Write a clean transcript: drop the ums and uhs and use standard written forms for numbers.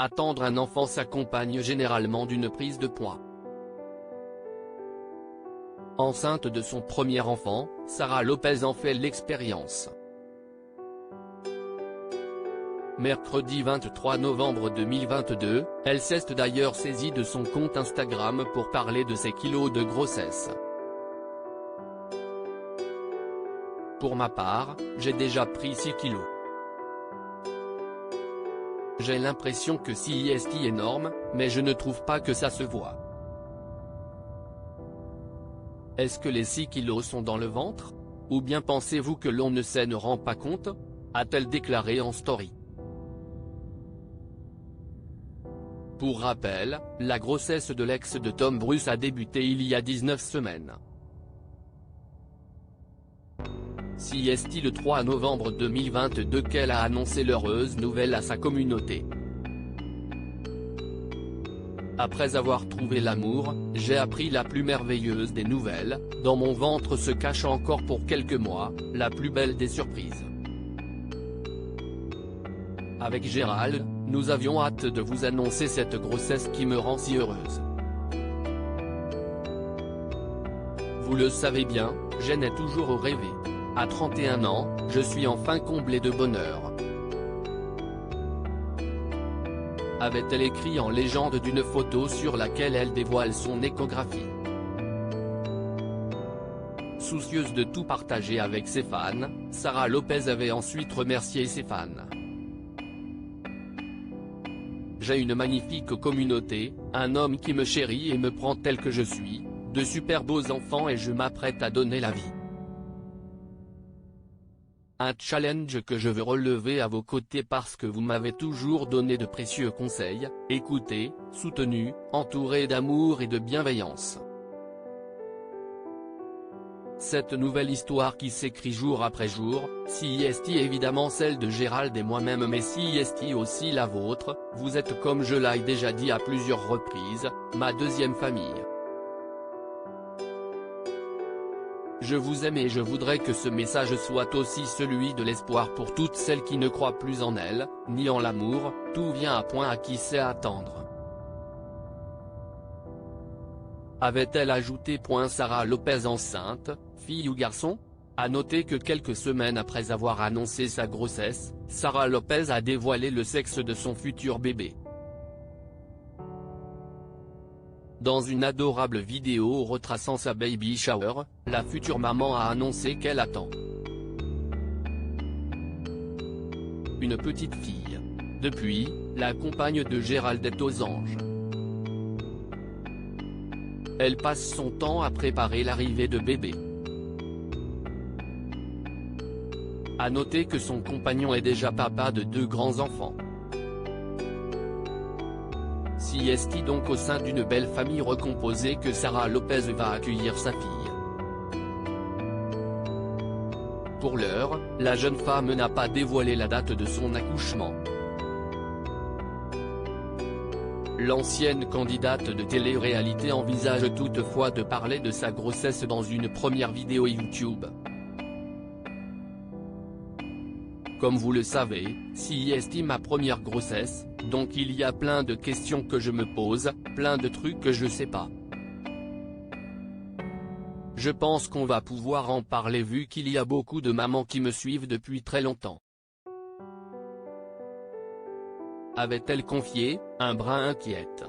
Attendre un enfant s'accompagne généralement d'une prise de poids. Enceinte de son premier enfant, Sara Lopez en fait l'expérience. Mercredi 23 novembre 2022, elle s'est d'ailleurs saisie de son compte Instagram pour parler de ses kilos de grossesse. Pour ma part, j'ai déjà pris 6 kilos. J'ai l'impression que c'est énorme, mais je ne trouve pas que ça se voit. Est-ce que les 6 kilos sont dans le ventre? Ou bien pensez-vous que l'on ne rend pas compte? A-t-elle déclaré en story. Pour rappel, la grossesse de l'ex de Tom Bruce a débuté il y a 19 semaines. C'est le 3 novembre 2022 qu'elle a annoncé l'heureuse nouvelle à sa communauté. Après avoir trouvé l'amour, j'ai appris la plus merveilleuse des nouvelles, dans mon ventre se cache encore pour quelques mois, la plus belle des surprises. Avec Gérald, nous avions hâte de vous annoncer cette grossesse qui me rend si heureuse. Vous le savez bien, j'en ai toujours rêvé. À 31 ans, je suis enfin comblé de bonheur. Avait-elle écrit en légende d'une photo sur laquelle elle dévoile son échographie. Soucieuse de tout partager avec ses fans, Sara Lopez avait ensuite remercié ses fans. J'ai une magnifique communauté, un homme qui me chérit et me prend tel que je suis, de super beaux enfants et je m'apprête à donner la vie. Un challenge que je veux relever à vos côtés parce que vous m'avez toujours donné de précieux conseils, écouté, soutenu, entouré d'amour et de bienveillance. Cette nouvelle histoire qui s'écrit jour après jour, c'est évidemment celle de Gérald et moi-même mais c'est aussi la vôtre, vous êtes comme je l'ai déjà dit à plusieurs reprises, ma deuxième famille. Je vous aime et je voudrais que ce message soit aussi celui de l'espoir pour toutes celles qui ne croient plus en elles, ni en l'amour, tout vient à point à qui sait attendre. Avait-elle ajouté. Sara Lopez enceinte, fille ou garçon? À noter que quelques semaines après avoir annoncé sa grossesse, Sara Lopez a dévoilé le sexe de son futur bébé. Dans une adorable vidéo retraçant sa baby shower, la future maman a annoncé qu'elle attend une petite fille. Depuis, la compagne de Gérald est aux anges. Elle passe son temps à préparer l'arrivée de bébé. À noter que son compagnon est déjà papa de 2 grands enfants. C'est donc au sein d'une belle famille recomposée que Sara Lopez va accueillir sa fille. Pour l'heure, la jeune femme n'a pas dévoilé la date de son accouchement. L'ancienne candidate de télé-réalité envisage toutefois de parler de sa grossesse dans une première vidéo YouTube. Comme vous le savez, c'est ma première grossesse, donc il y a plein de questions que je me pose, plein de trucs que je sais pas. Je pense qu'on va pouvoir en parler vu qu'il y a beaucoup de mamans qui me suivent depuis très longtemps. Avait-elle confié, un brin inquiète.